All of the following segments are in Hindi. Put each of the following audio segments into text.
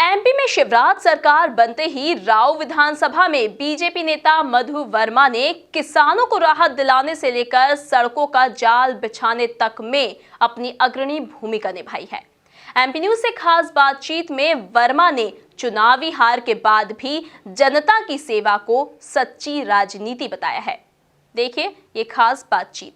एमपी में शिवराज सरकार बनते ही राव विधानसभा में बीजेपी नेता मधु वर्मा ने किसानों को राहत दिलाने से लेकर सड़कों का जाल बिछाने तक में अपनी अग्रणी भूमिका निभाई है। एमपी न्यूज से खास बातचीत में वर्मा ने चुनावी हार के बाद भी जनता की सेवा को सच्ची राजनीति बताया है। देखिए ये खास बातचीत।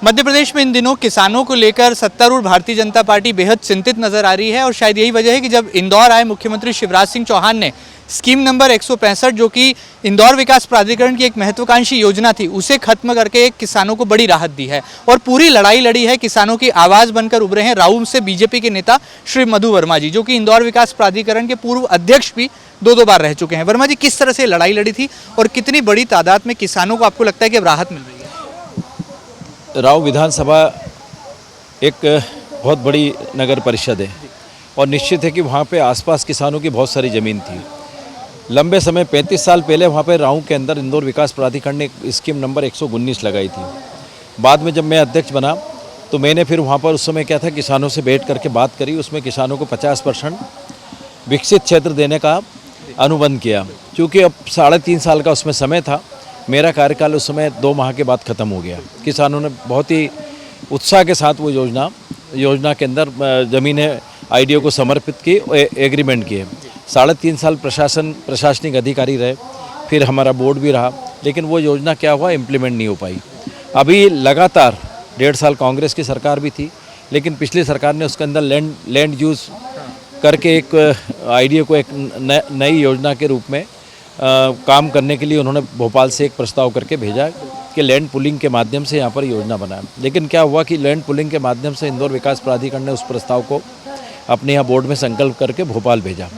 मध्य प्रदेश में इन दिनों किसानों को लेकर सत्तारूढ़ भारतीय जनता पार्टी बेहद चिंतित नजर आ रही है और शायद यही वजह है कि जब इंदौर आए मुख्यमंत्री शिवराज सिंह चौहान ने स्कीम नंबर 165 जो कि इंदौर विकास प्राधिकरण की एक महत्वाकांक्षी योजना थी उसे खत्म करके किसानों को बड़ी राहत दी है और पूरी लड़ाई लड़ी है। किसानों की आवाज बनकर उभरे हैं राऊ से बीजेपी के नेता श्री मधु वर्मा जी, जो कि इंदौर विकास प्राधिकरण के पूर्व अध्यक्ष भी दो बार रह चुके हैं। वर्मा जी, किस तरह से लड़ाई लड़ी थी और कितनी बड़ी तादाद में किसानों को आपको लगता है कि अब राहत मिल रही है? राऊ विधानसभा एक बहुत बड़ी नगर परिषद है और निश्चित है कि वहाँ पे आसपास किसानों की बहुत सारी ज़मीन थी। लंबे समय 35 साल पहले वहाँ पे राऊ के अंदर इंदौर विकास प्राधिकरण ने स्कीम नंबर 119 लगाई थी। बाद में जब मैं अध्यक्ष बना तो मैंने फिर वहाँ पर उस समय क्या था, किसानों से बैठ करके बात करी। उसमें किसानों को 50% विकसित क्षेत्र देने का अनुबंध किया। चूँकि अब 3.5 साल का उसमें समय था, मेरा कार्यकाल उस समय 2 माह के बाद ख़त्म हो गया। किसानों ने बहुत ही उत्साह के साथ वो योजना के अंदर ज़मीनें आईडीओ को समर्पित की, एग्रीमेंट किए। 3.5 साल प्रशासनिक अधिकारी रहे, फिर हमारा बोर्ड भी रहा, लेकिन वो योजना क्या हुआ, इम्प्लीमेंट नहीं हो पाई। अभी लगातार 1.5 साल कांग्रेस की सरकार भी थी, लेकिन पिछली सरकार ने उसके अंदर लैंड यूज़ करके एक आईडीओ को एक नई योजना के रूप में काम करने के लिए उन्होंने भोपाल से एक प्रस्ताव करके भेजा कि लैंड पुलिंग के माध्यम से यहाँ पर योजना बनाए। लेकिन क्या हुआ कि लैंड पुलिंग के माध्यम से इंदौर विकास प्राधिकरण ने उस प्रस्ताव को अपने यहाँ बोर्ड में संकल्प करके भोपाल भेजा।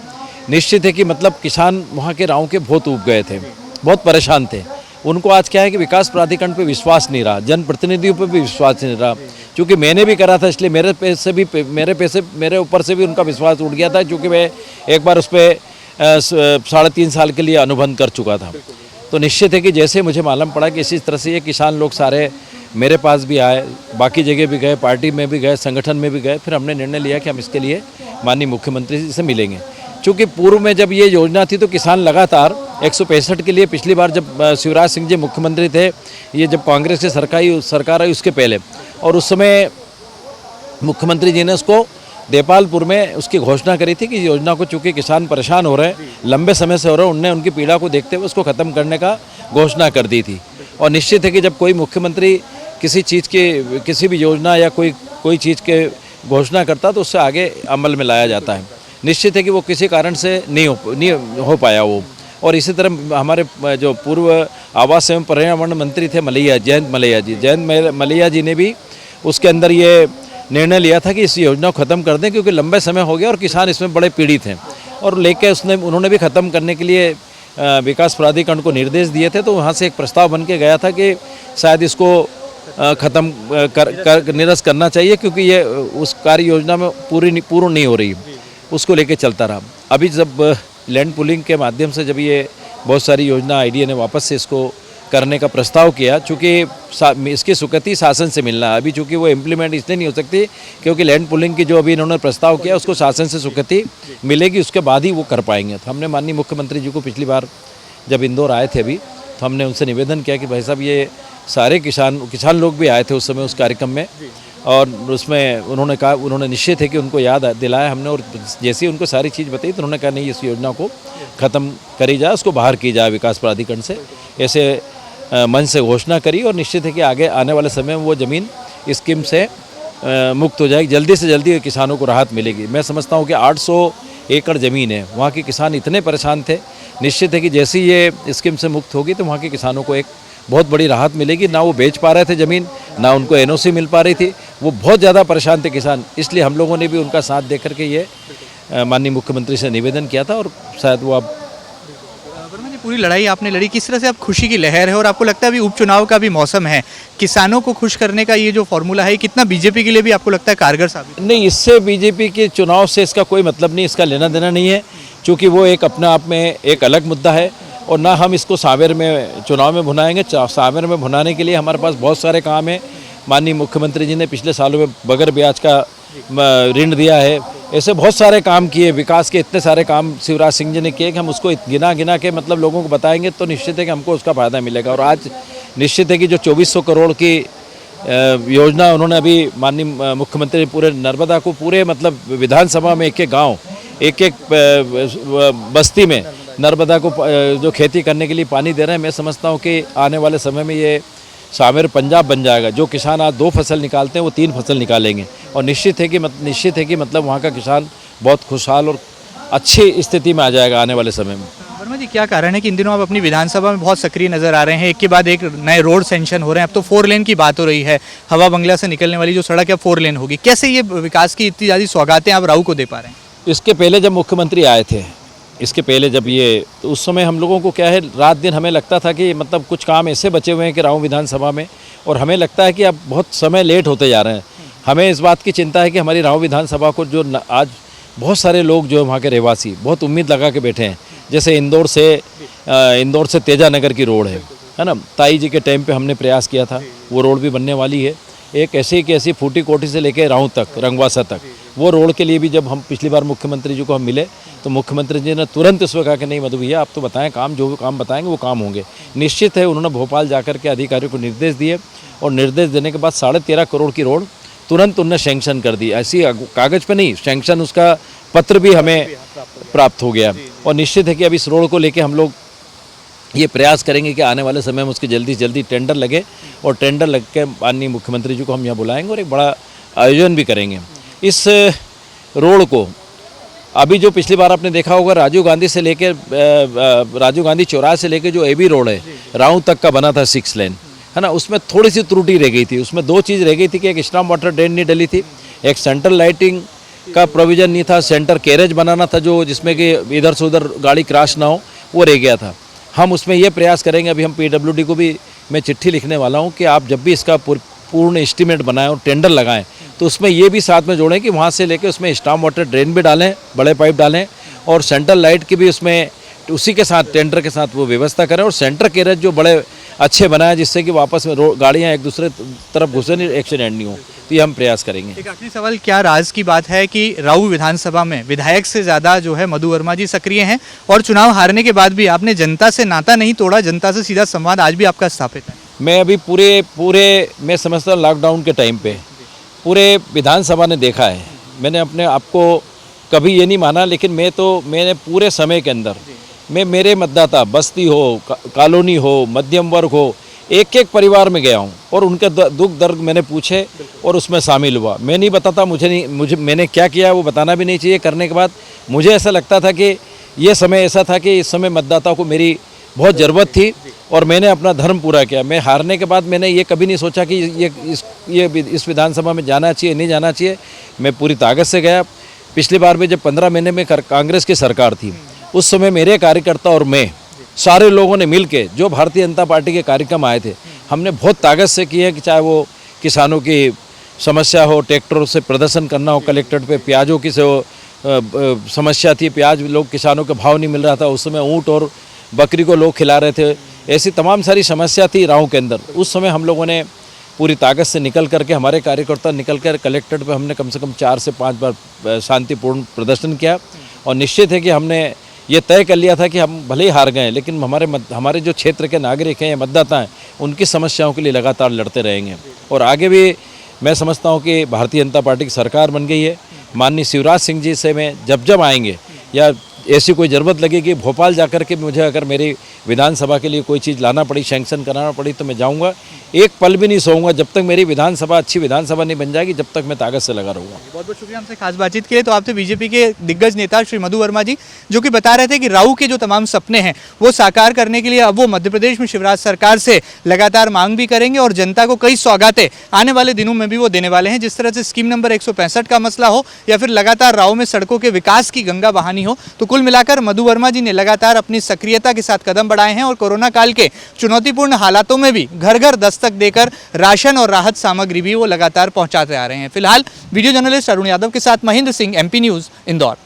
निश्चित है कि मतलब किसान वहाँ के राव के बहुत ऊब गए थे, बहुत परेशान थे। उनको आज क्या है कि विकास प्राधिकरण पर विश्वास नहीं रहा, जनप्रतिनिधियों पर भी विश्वास नहीं रहा। क्योंकि मैंने भी करा था, इसलिए मेरे ऊपर से भी उनका विश्वास उठ गया था, क्योंकि मैं एक बार उस पर 3.5 साल के लिए अनुबंध कर चुका था। तो निश्चित है कि जैसे मुझे मालूम पड़ा कि इसी तरह से ये किसान लोग सारे मेरे पास भी आए, बाकी जगह भी गए, पार्टी में भी गए, संगठन में भी गए, फिर हमने निर्णय लिया कि हम इसके लिए माननीय मुख्यमंत्री जी से मिलेंगे। चूँकि पूर्व में जब ये योजना थी तो किसान लगातार 165 के लिए, पिछली बार जब शिवराज सिंह जी मुख्यमंत्री थे, ये जब कांग्रेस की सरकार आई उसके पहले, और उस समय मुख्यमंत्री जी ने उसको देपालपुर में उसकी घोषणा करी थी कि योजना को, चूँकि किसान परेशान हो रहे हैं, लंबे समय से हो रहे हैं, उनने उनकी पीड़ा को देखते हुए उसको ख़त्म करने का घोषणा कर दी थी। और निश्चित है कि जब कोई मुख्यमंत्री किसी चीज़ के, किसी भी योजना या कोई चीज़ के घोषणा करता तो उससे आगे अमल में लाया जाता है। निश्चित है कि वो किसी कारण से नहीं हो पाया वो। और इसी तरह हमारे जो पूर्व आवास एवं पर्यावरण मंत्री थे जयंत मलैया जी ने भी उसके अंदर ये निर्णय लिया था कि इस योजना को ख़त्म कर दें, क्योंकि लंबे समय हो गया और किसान इसमें बड़े पीड़ित हैं। और लेके उन्होंने भी ख़त्म करने के लिए विकास प्राधिकरण को निर्देश दिए थे। तो वहाँ से एक प्रस्ताव बन के गया था कि शायद इसको ख़त्म निरस्त करना चाहिए, क्योंकि ये उस कार्य योजना में पूर्ण नहीं हो रही, उसको लेके चलता रहा। अभी जब लैंड पुलिंग के माध्यम से जब ये बहुत सारी योजना आईडीए ने वापस से इसको करने का प्रस्ताव किया, चूँकि इसकी स्वीकृति शासन से मिलना है। अभी चूँकि वो इम्प्लीमेंट इसलिए नहीं हो सकती क्योंकि लैंड पुलिंग की जो अभी इन्होंने प्रस्ताव किया उसको शासन से स्वीकृति मिलेगी, उसके बाद ही वो कर पाएंगे। तो हमने माननीय मुख्यमंत्री जी को पिछली बार जब इंदौर आए थे अभी, तो हमने उनसे निवेदन किया कि भाई साहब, ये सारे किसान लोग भी आए थे उस समय उस कार्यक्रम में, और उसमें उन्होंने कहा, उन्होंने निश्चित है कि उनको याद दिलाया हमने, और जैसे ही उनको सारी चीज़ बताई तो उन्होंने कहा नहीं, इस योजना को ख़त्म करी जाए, उसको बाहर की जाए विकास प्राधिकरण से। ऐसे मन से घोषणा करी और निश्चित है कि आगे आने वाले समय में वो ज़मीन स्कीम से मुक्त हो जाएगी। जल्दी से जल्दी किसानों को राहत मिलेगी। मैं समझता हूँ कि 800 एकड़ ज़मीन है, वहाँ के किसान इतने परेशान थे। निश्चित है कि जैसे ही ये स्कीम से मुक्त होगी तो वहाँ के किसानों को एक बहुत बड़ी राहत मिलेगी। ना वो बेच पा रहे थे ज़मीन, ना उनको एनओसी मिल पा रही थी, वो बहुत ज़्यादा परेशान थे किसान। इसलिए हम लोगों ने भी उनका साथ दे करके ये माननीय मुख्यमंत्री से निवेदन किया था, और शायद वो अब पूरी लड़ाई आपने लड़ी, किस तरह से अब खुशी की लहर है और आपको लगता है अभी उपचुनाव का भी मौसम है, किसानों को खुश करने का ये जो फॉर्मूला है कितना बीजेपी के लिए भी आपको लगता है कारगर साबित? नहीं, इससे बीजेपी के चुनाव से इसका कोई मतलब नहीं, इसका लेना देना नहीं है, क्योंकि वो एक अपने आप में एक अलग मुद्दा है। और ना हम इसको सावेर में चुनाव में भुनाएंगे। सावेर में भुनाने के लिए हमारे पास बहुत सारे काम हैं। माननीय मुख्यमंत्री जी ने पिछले सालों में बगैर ब्याज का ऋण दिया है, ऐसे बहुत सारे काम किए, विकास के इतने सारे काम शिवराज सिंह जी ने किए कि हम उसको गिना गिना के मतलब लोगों को बताएंगे तो निश्चित है कि हमको उसका फ़ायदा मिलेगा। और आज निश्चित है कि जो 2400 करोड़ की योजना उन्होंने अभी माननीय मुख्यमंत्री पूरे नर्मदा को पूरे मतलब विधानसभा में एक एक गाँव एक एक बस्ती में नर्मदा को जो खेती करने के लिए पानी दे रहे हैं। मैं समझता हूँ कि आने वाले समय में ये शामिर पंजाब बन जाएगा। जो किसान आज 2 फसल निकालते हैं वो 3 फसल निकालेंगे और निश्चित है कि मतलब वहाँ का किसान बहुत खुशहाल और अच्छी स्थिति में आ जाएगा आने वाले समय में। वर्मा जी, क्या कारण है कि इन दिनों आप अपनी विधानसभा में बहुत सक्रिय नजर आ रहे हैं? एक के बाद एक नए रोड सैंक्शन हो रहे हैं, अब तो 4 लेन की बात हो रही है, हवा बंगला से निकलने वाली जो सड़क है 4 लेन होगी। कैसे ये विकास की इतनी ज़्यादा सौगातें आप राऊ को दे पा रहे हैं? इसके पहले जब मुख्यमंत्री आए थे, इसके पहले जब ये, तो उस समय हम लोगों को क्या है, रात दिन हमें लगता था कि मतलब कुछ काम ऐसे बचे हुए हैं कि राऊ विधानसभा में, और हमें लगता है कि अब बहुत समय लेट होते जा रहे हैं। हमें इस बात की चिंता है कि हमारी राऊ विधानसभा को जो आज बहुत सारे लोग जो वहाँ के रहवासी बहुत उम्मीद लगा के बैठे हैं, जैसे इंदौर से तेजानगर की रोड है ना, ताई जी के टाइम पे हमने प्रयास किया था, वो रोड भी बनने वाली है। एक ऐसी की ऐसी फूटी कोठी से लेके राऊ तक, रंगवासा तक, वो रोड के लिए भी जब हम पिछली बार मुख्यमंत्री जी को हम मिले तो मुख्यमंत्री जी ने तुरंत इस वक्त कहा कि नहीं मधु भैया आप तो बताएं, काम जो भी काम बताएंगे वो काम होंगे। निश्चित है उन्होंने भोपाल जाकर के अधिकारियों को निर्देश दिए और निर्देश देने के बाद 13.5 करोड़ की रोड तुरंत उन्होंने सैंक्शन कर दी। ऐसी कागज़ पे नहीं, सैंक्शन उसका पत्र भी हमें प्राप्त हो गया। और निश्चित है कि अब इस रोड को लेके हम लोग ये प्रयास करेंगे कि आने वाले समय में उसकी जल्दी से जल्दी टेंडर लगे और टेंडर लग के माननीय मुख्यमंत्री जी को हम यहाँ बुलाएंगे और एक बड़ा आयोजन भी करेंगे। इस रोड को अभी जो पिछली बार आपने देखा होगा राजीव गांधी से लेके राजीव गांधी चौराहे से लेके जो एबी रोड है राऊ तक का बना था 6 लेन, है ना, उसमें थोड़ी सी त्रुटि रह गई थी। उसमें 2 चीज़ रह गई थी कि एक स्टॉर्म वाटर ड्रेन नहीं डली थी, एक सेंट्रल लाइटिंग का प्रोविज़न नहीं था, सेंटर कैरेज बनाना था जो जिसमें कि इधर से उधर गाड़ी क्रैश ना हो, वो रह गया था। हम उसमें ये प्रयास करेंगे, अभी हम PWD को भी मैं चिट्ठी लिखने वाला हूँ कि आप जब भी इसका पूर्ण एस्टीमेट बनाएं और टेंडर लगाएं तो उसमें ये भी साथ में जोड़ें कि वहाँ से लेके उसमें स्टॉर्म वाटर ड्रेन भी डालें, बड़े पाइप डालें और सेंट्रल लाइट की भी उसमें उसी के साथ टेंडर के साथ वो व्यवस्था करें और सेंटर कैरेज जो बड़े अच्छे बनाए जिससे कि वापस में गाड़ियाँ एक दूसरे तरफ घुसे नहीं, एक्सीडेंट नहीं हो। तो ये हम प्रयास करेंगे। एक आखिरी सवाल, क्या राज की बात है कि राऊ विधानसभा में विधायक से ज़्यादा जो है मधु वर्मा जी सक्रिय हैं और चुनाव हारने के बाद भी आपने जनता से नाता नहीं तोड़ा, जनता से सीधा संवाद आज भी आपका स्थापित है? मैं अभी पूरे मैं समझता हूँ लॉकडाउन के टाइम पे पूरे विधानसभा ने देखा है। मैंने अपने आप को कभी ये नहीं माना, लेकिन मैंने पूरे समय के अंदर मेरे मतदाता बस्ती हो, कॉलोनी हो, मध्यम वर्ग हो, एक एक परिवार में गया हूँ और उनके दुख दर्द मैंने पूछे और उसमें शामिल हुआ। मैं नहीं बताता मैंने क्या किया, वो बताना भी नहीं चाहिए। करने के बाद मुझे ऐसा लगता था कि ये समय ऐसा था कि इस समय मतदाताओं को मेरी बहुत ज़रूरत थी और मैंने अपना धर्म पूरा किया। मैं हारने के बाद मैंने ये कभी नहीं सोचा कि इस विधानसभा में जाना चाहिए नहीं जाना चाहिए। मैं पूरी ताकत से गया। पिछली बार में जब 15 महीने में कांग्रेस की सरकार थी उस समय मेरे कार्यकर्ता और मैं सारे लोगों ने मिल के जो भारतीय जनता पार्टी के कार्यक्रम आए थे हमने बहुत ताकत से किए कि चाहे वो किसानों की समस्या हो, ट्रैक्टरों से प्रदर्शन करना हो, कलेक्ट्रेट पे प्याजों की समस्या थी, प्याज लोग किसानों के भाव नहीं मिल रहा था, उस समय ऊँट और बकरी को लोग खिला रहे थे, ऐसी तमाम सारी समस्या थी राऊ के अंदर। उस समय हम लोगों ने पूरी ताकत से निकल करके हमारे कार्यकर्ता निकल कर कलेक्ट्रेट पे हमने कम से कम 4 से 5 बार शांतिपूर्ण प्रदर्शन किया और निश्चित है कि हमने ये तय कर लिया था कि हम भले ही हार गए लेकिन हमारे जो क्षेत्र के नागरिक हैं या मतदाता हैं उनकी समस्याओं के लिए लगातार लड़ते रहेंगे। और आगे भी मैं समझता हूँ कि भारतीय जनता पार्टी की सरकार बन गई है। माननीय शिवराज सिंह जी से मैं जब आएंगे या ऐसी कोई ज़रूरत लगेगी भोपाल जाकर के मुझे अगर मेरी विधानसभा के लिए कोई चीज़ लाना पड़ी, सैंक्शन कराना पड़ी तो मैं जाऊंगा। एक पल भी नहीं सोऊंगा जब तक मेरी विधानसभा अच्छी विधानसभा नहीं बन जाएगी, जब तक मैं ताकत से लगा रहूँगा। बहुत बहुत शुक्रिया हमसे खास बातचीत के लिए। तो आपसे बीजेपी के दिग्गज नेता श्री मधु वर्मा जी जो कि बता रहे थे कि राऊ के जो तमाम सपने हैं वो साकार करने के लिए अब वो मध्य प्रदेश में शिवराज सरकार से लगातार मांग भी करेंगे और जनता को कई सौगातें आने वाले दिनों में भी वो देने वाले हैं। जिस तरह से स्कीम नंबर 165 का मसला हो या फिर लगातार राऊ में सड़कों के विकास की गंगा बहानी हो, तो कुल मिलाकर मधु वर्मा जी ने लगातार अपनी सक्रियता के साथ कदम बढ़ाए हैं और कोरोना काल के चुनौतीपूर्ण हालातों में भी घर घर दस्तक देकर राशन और राहत सामग्री भी वो लगातार पहुंचाते आ रहे हैं। फिलहाल वीडियो जर्नलिस्ट अरुण यादव के साथ महेंद्र सिंह, MP न्यूज़, इंदौर।